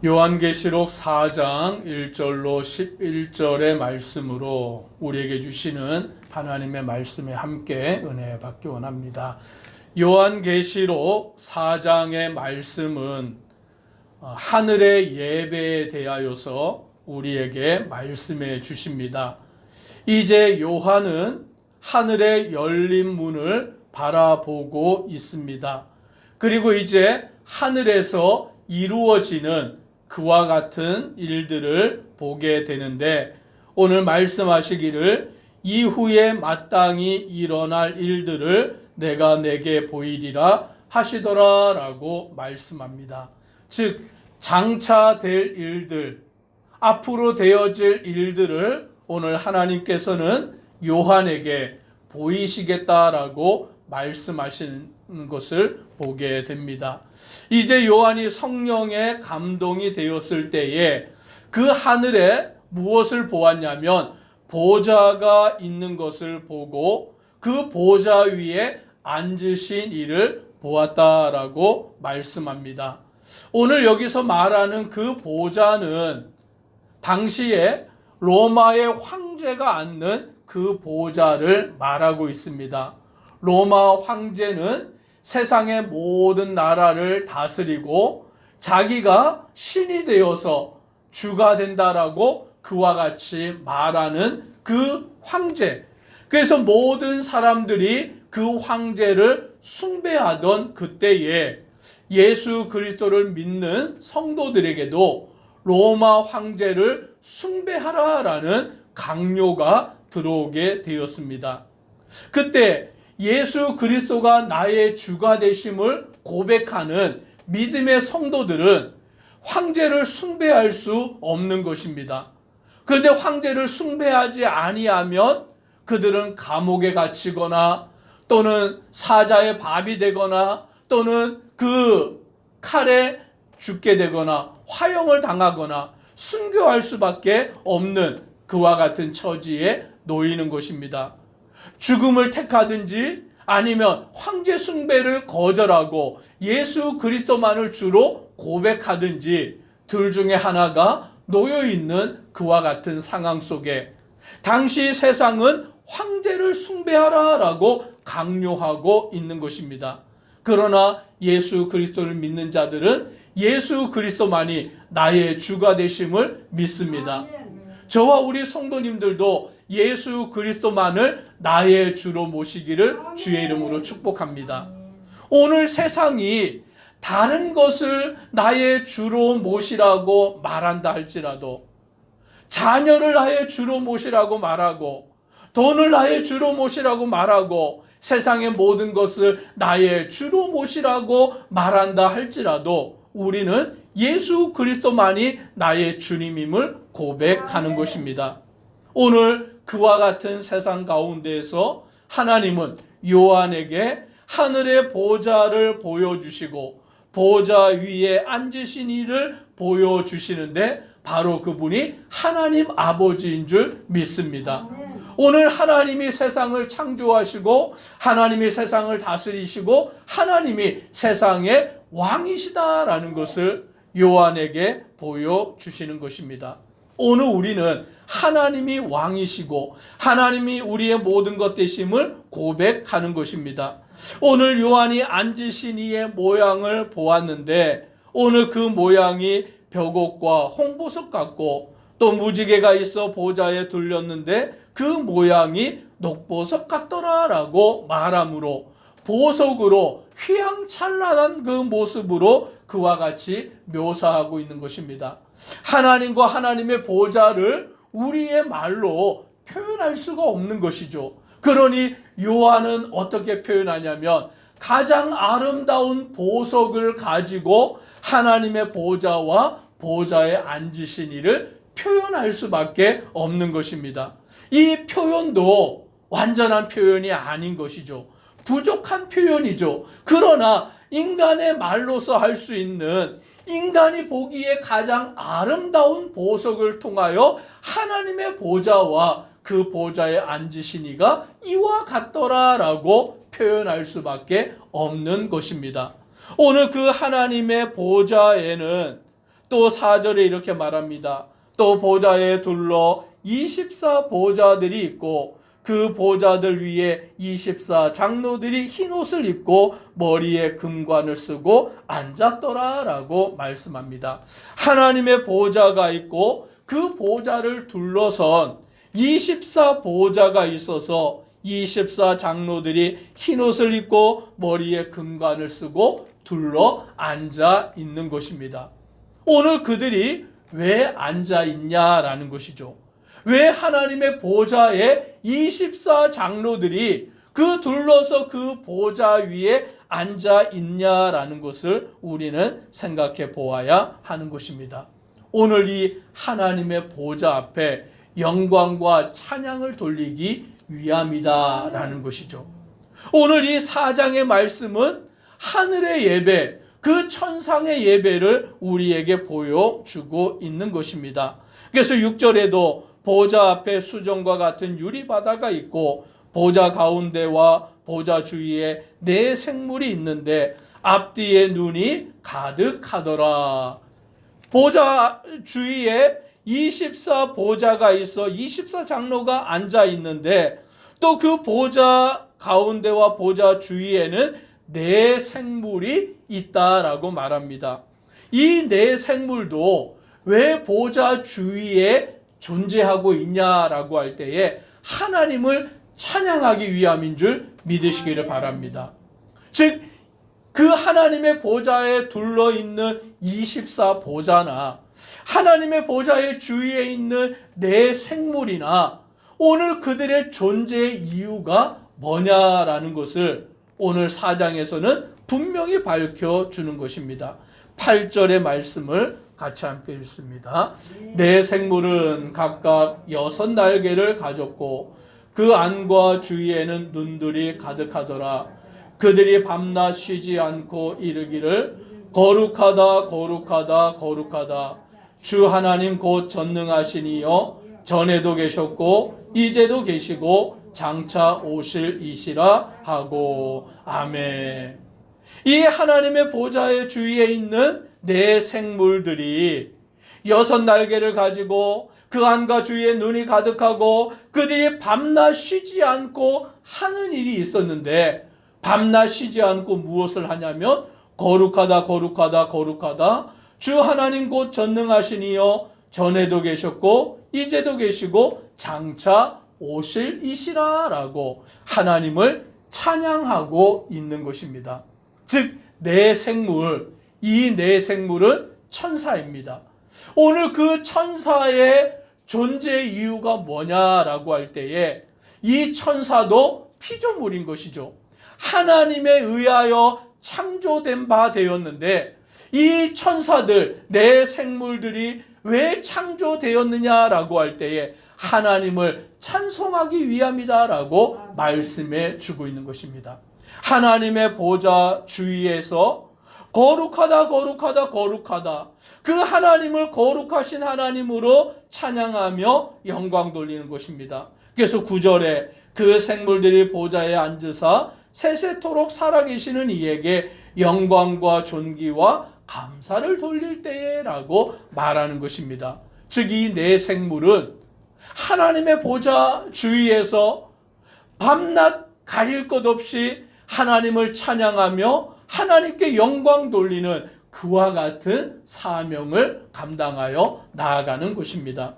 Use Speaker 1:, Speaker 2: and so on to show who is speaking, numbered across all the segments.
Speaker 1: 요한계시록 4장 1절로 11절의 말씀으로 우리에게 주시는 하나님의 말씀에 함께 은혜 받기 원합니다. 요한계시록 4장의 말씀은 하늘의 예배에 대하여서 우리에게 말씀해 주십니다. 이제 요한은 하늘의 열린 문을 바라보고 있습니다. 그리고 이제 하늘에서 이루어지는 그와 같은 일들을 보게 되는데, 오늘 말씀하시기를 이후에 마땅히 일어날 일들을 내가 내게 보이리라 하시더라 라고 말씀합니다. 즉 장차 될 일들, 앞으로 되어질 일들을 오늘 하나님께서는 요한에게 보이시겠다라고 말씀하시는 것을 보게 됩니다. 이제 요한이 성령의 감동이 되었을 때에 그 하늘에 무엇을 보았냐면 보좌가 있는 것을 보고 그 보좌 위에 앉으신 이를 보았다라고 말씀합니다. 오늘 여기서 말하는 그 보좌는 당시에 로마의 황제가 앉는 그 보좌를 말하고 있습니다. 로마 황제는 세상의 모든 나라를 다스리고 자기가 신이 되어서 주가 된다라고 그와 같이 말하는 그 황제. 그래서 모든 사람들이 그 황제를 숭배하던 그때에 예수 그리스도를 믿는 성도들에게도 로마 황제를 숭배하라라는 강요가 들어오게 되었습니다. 그때 예수 그리스도가 나의 주가 되심을 고백하는 믿음의 성도들은 황제를 숭배할 수 없는 것입니다. 그런데 황제를 숭배하지 아니하면 그들은 감옥에 갇히거나 또는 사자의 밥이 되거나 또는 그 칼에 죽게 되거나 화형을 당하거나 순교할 수밖에 없는 그와 같은 처지에 놓이는 것입니다. 죽음을 택하든지 아니면 황제 숭배를 거절하고 예수 그리스도만을 주로 고백하든지 둘 중에 하나가 놓여 있는 그와 같은 상황 속에 당시 세상은 황제를 숭배하라라고 강요하고 있는 것입니다. 그러나 예수 그리스도를 믿는 자들은 예수 그리스도만이 나의 주가 되심을 믿습니다. 저와 우리 성도님들도 예수 그리스도만을 나의 주로 모시기를 주의 이름으로 축복합니다. 오늘 세상이 다른 것을 나의 주로 모시라고 말한다 할지라도, 자녀를 나의 주로 모시라고 말하고 돈을 나의 주로 모시라고 말하고 세상의 모든 것을 나의 주로 모시라고 말한다 할지라도 우리는 예수 그리스도만이 나의 주님임을 고백하는 것입니다. 오늘 그와 같은 세상 가운데에서 하나님은 요한에게 하늘의 보좌를 보여주시고 보좌 위에 앉으신 이를 보여주시는데 바로 그분이 하나님 아버지인 줄 믿습니다. 오늘 하나님이 세상을 창조하시고 하나님이 세상을 다스리시고 하나님이 세상의 왕이시다라는 것을 요한에게 보여주시는 것입니다. 오늘 우리는 하나님이 왕이시고 하나님이 우리의 모든 것 되심을 고백하는 것입니다. 오늘 요한이 앉으신 이의 모양을 보았는데 오늘 그 모양이 벽옥과 홍보석 같고 또 무지개가 있어 보좌에 둘렸는데 그 모양이 녹보석 같더라라고 말하므로 보석으로 휘황찬란한 그 모습으로 그와 같이 묘사하고 있는 것입니다. 하나님과 하나님의 보좌를 우리의 말로 표현할 수가 없는 것이죠. 그러니 요한은 어떻게 표현하냐면 가장 아름다운 보석을 가지고 하나님의 보좌와 보좌에 앉으신 이를 표현할 수밖에 없는 것입니다. 이 표현도 완전한 표현이 아닌 것이죠. 부족한 표현이죠. 그러나 인간의 말로서 할 수 있는 인간이 보기에 가장 아름다운 보석을 통하여 하나님의 보좌와 그 보좌에 앉으신 이가 이와 같더라라고 표현할 수밖에 없는 것입니다. 오늘 그 하나님의 보좌에는 또 4절에 이렇게 말합니다. 또 보좌에 둘러 24 보좌들이 있고 그 보좌들 위에 24 장로들이 흰 옷을 입고 머리에 금관을 쓰고 앉았더라라고 말씀합니다. 하나님의 보좌가 있고 그 보좌를 둘러선 24 보좌가 있어서 24 장로들이 흰 옷을 입고 머리에 금관을 쓰고 둘러 앉아 있는 것입니다. 오늘 그들이 왜 앉아 있냐라는 것이죠. 왜 하나님의 보좌에 24 장로들이 그 둘러서 그 보좌 위에 앉아 있냐라는 것을 우리는 생각해 보아야 하는 것입니다. 오늘 이 하나님의 보좌 앞에 영광과 찬양을 돌리기 위함이다라는 것이죠. 오늘 이 4장의 말씀은 하늘의 예배, 그 천상의 예배를 우리에게 보여주고 있는 것입니다. 그래서 6절에도 보좌 앞에 수정과 같은 유리바다가 있고 보좌 가운데와 보좌 주위에 네 생물이 있는데 앞뒤에 눈이 가득하더라. 보좌 주위에 24 보좌가 있어 24 장로가 앉아 있는데 또 그 보좌 가운데와 보좌 주위에는 네 생물이 있다라고 말합니다. 이 네 생물도 왜 보좌 주위에 존재하고 있냐라고 할 때에 하나님을 찬양하기 위함인 줄 믿으시기를 바랍니다. 즉, 그 하나님의 보좌에 둘러 있는 24 보좌나 하나님의 보좌의 주위에 있는 네 생물이나 오늘 그들의 존재의 이유가 뭐냐라는 것을 오늘 4장에서는 분명히 밝혀주는 것입니다. 8절의 말씀을 같이 함께 읽습니다. 네 생물은 각각 6 날개를 가졌고 그 안과 주위에는 눈들이 가득하더라. 그들이 밤낮 쉬지 않고 이르기를 거룩하다 거룩하다 거룩하다 주 하나님 곧 전능하신 이여 전에도 계셨고 이제도 계시고 장차 오실 이시라 하고 아멘. 이 하나님의 보좌의 주위에 있는 네 생물들이 6 날개를 가지고 그 안과 주위에 눈이 가득하고 그들이 밤낮 쉬지 않고 하는 일이 있었는데 밤낮 쉬지 않고 무엇을 하냐면 거룩하다 거룩하다 거룩하다 주 하나님 곧 전능하신 이여 전에도 계셨고 이제도 계시고 장차 오실 이시라 라고 하나님을 찬양하고 있는 것입니다. 즉, 네 생물, 이 네 생물은 천사입니다. 오늘 그 천사의 존재 이유가 뭐냐라고 할 때에 이 천사도 피조물인 것이죠. 하나님에 의하여 창조된 바 되었는데 이 천사들, 네 생물들이 왜 창조되었느냐라고 할 때에 하나님을 찬송하기 위함이다라고 말씀해 주고 있는 것입니다. 하나님의 보좌 주위에서 거룩하다 거룩하다 거룩하다 그 하나님을 거룩하신 하나님으로 찬양하며 영광 돌리는 것입니다. 그래서 9절에 그 생물들이 보좌에 앉으사 세세토록 살아계시는 이에게 영광과 존귀와 감사를 돌릴 때라고 말하는 것입니다. 즉, 이 네 생물은 하나님의 보좌 주위에서 밤낮 가릴 것 없이 하나님을 찬양하며 하나님께 영광 돌리는 그와 같은 사명을 감당하여 나아가는 것입니다.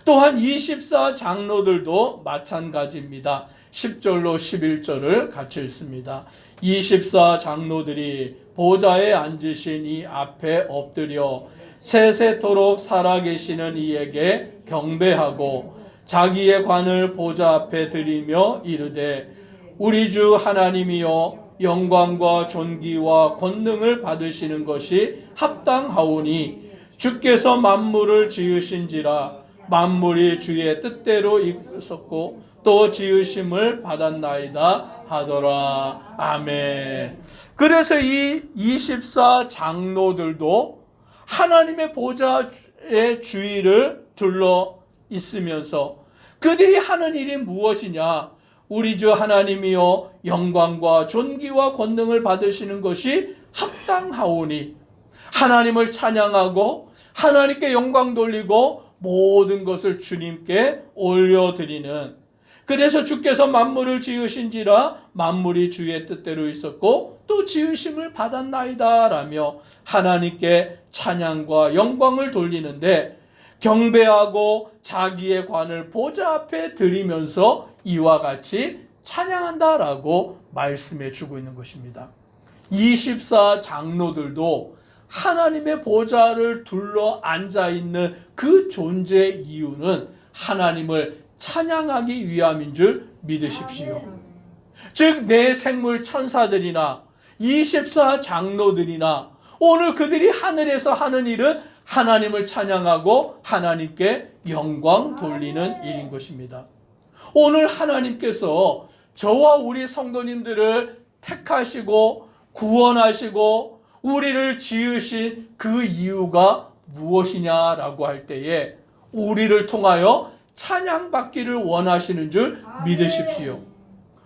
Speaker 1: 또한 24 장로들도 마찬가지입니다. 10절로 11절을 같이 읽습니다. 24 장로들이 보좌에 앉으신 이 앞에 엎드려 세세토록 살아계시는 이에게 경배하고 자기의 관을 보좌 앞에 드리며 이르되 우리 주 하나님이여 영광과 존귀와 권능을 받으시는 것이 합당하오니 주께서 만물을 지으신지라 만물이 주의 뜻대로 있었고 또 지으심을 받았나이다 하더라. 아멘. 그래서 이 24 장로들도 하나님의 보좌의 주위를 둘러 있으면서 그들이 하는 일이 무엇이냐? 우리 주 하나님이여 영광과 존귀와 권능을 받으시는 것이 합당하오니 하나님을 찬양하고 하나님께 영광 돌리고 모든 것을 주님께 올려드리는, 그래서 주께서 만물을 지으신지라 만물이 주의 뜻대로 있었고 또 지으심을 받았나이다 라며 하나님께 찬양과 영광을 돌리는데, 경배하고 자기의 관을 보좌 앞에 드리면서 이와 같이 찬양한다라고 말씀해 주고 있는 것입니다. 24 장로들도 하나님의 보좌를 둘러 앉아있는 그 존재의 이유는 하나님을 찬양하기 위함인 줄 믿으십시오. 즉 내 생물 천사들이나 24 장로들이나 오늘 그들이 하늘에서 하는 일은 하나님을 찬양하고 하나님께 영광 돌리는 일인 것입니다. 오늘 하나님께서 저와 우리 성도님들을 택하시고 구원하시고 우리를 지으신 그 이유가 무엇이냐라고 할 때에 우리를 통하여 찬양받기를 원하시는 줄 믿으십시오.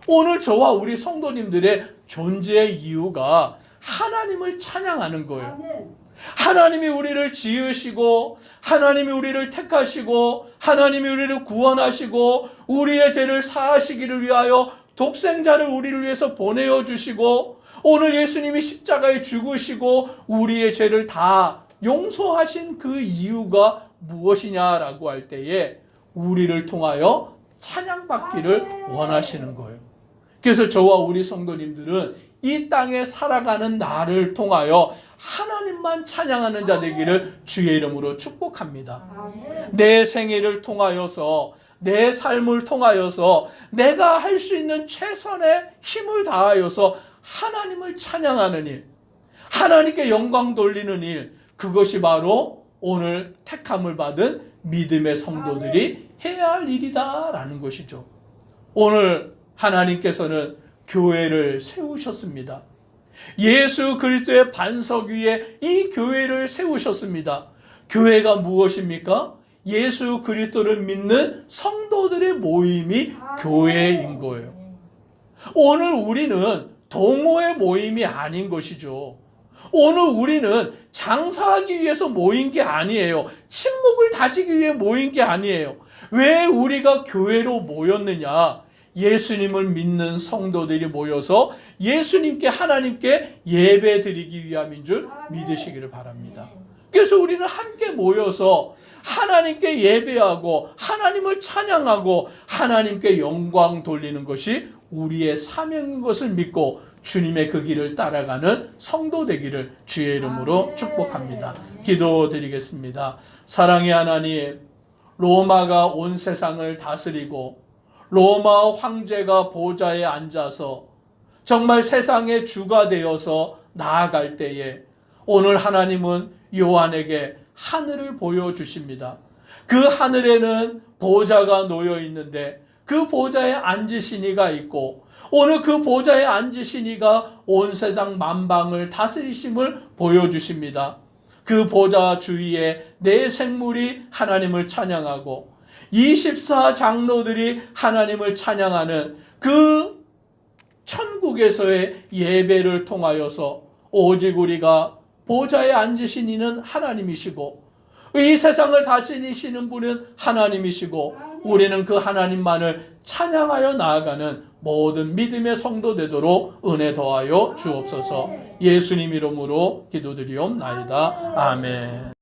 Speaker 1: 오늘 저와 우리 성도님들의 존재의 이유가 하나님을 찬양하는 거예요. 하나님이 우리를 지으시고 하나님이 우리를 택하시고 하나님이 우리를 구원하시고 우리의 죄를 사하시기를 위하여 독생자를 우리를 위해서 보내어 주시고 오늘 예수님이 십자가에 죽으시고 우리의 죄를 다 용서하신 그 이유가 무엇이냐라고 할 때에 우리를 통하여 찬양받기를 원하시는 거예요. 그래서 저와 우리 성도님들은 이 땅에 살아가는 나를 통하여 하나님만 찬양하는 자 되기를 주의 이름으로 축복합니다. 내 생애를 통하여서 내 삶을 통하여서 내가 할 수 있는 최선의 힘을 다하여서 하나님을 찬양하는 일, 하나님께 영광 돌리는 일, 그것이 바로 오늘 택함을 받은 믿음의 성도들이 해야 할 일이다라는 것이죠. 오늘 하나님께서는 교회를 세우셨습니다. 예수 그리스도의 반석 위에 이 교회를 세우셨습니다. 교회가 무엇입니까? 예수 그리스도를 믿는 성도들의 모임이 교회인 거예요. 오늘 우리는 동호회 모임이 아닌 것이죠. 오늘 우리는 장사하기 위해서 모인 게 아니에요. 친목을 다지기 위해 모인 게 아니에요. 왜 우리가 교회로 모였느냐? 예수님을 믿는 성도들이 모여서 예수님께 하나님께 예배 드리기 위함인 줄 믿으시기를 바랍니다. 그래서 우리는 함께 모여서 하나님께 예배하고 하나님을 찬양하고 하나님께 영광 돌리는 것이 우리의 사명인 것을 믿고 주님의 그 길을 따라가는 성도 되기를 주의 이름으로 축복합니다. 기도드리겠습니다. 사랑의 하나님, 로마가 온 세상을 다스리고 로마 황제가 보좌에 앉아서 정말 세상의 주가 되어서 나아갈 때에 오늘 하나님은 요한에게 하늘을 보여주십니다. 그 하늘에는 보좌가 놓여 있는데 그 보좌에 앉으신 이가 있고 오늘 그 보좌에 앉으신 이가 온 세상 만방을 다스리심을 보여주십니다. 그 보좌 주위에 내 생물이 하나님을 찬양하고 24 장로들이 하나님을 찬양하는 그 천국에서의 예배를 통하여서 오직 우리가 보좌에 앉으신 이는 하나님이시고 이 세상을 다스리시는 분은 하나님이시고 우리는 그 하나님만을 찬양하여 나아가는 모든 믿음의 성도 되도록 은혜 더하여 주옵소서. 예수님 이름으로 기도드리옵나이다. 아멘.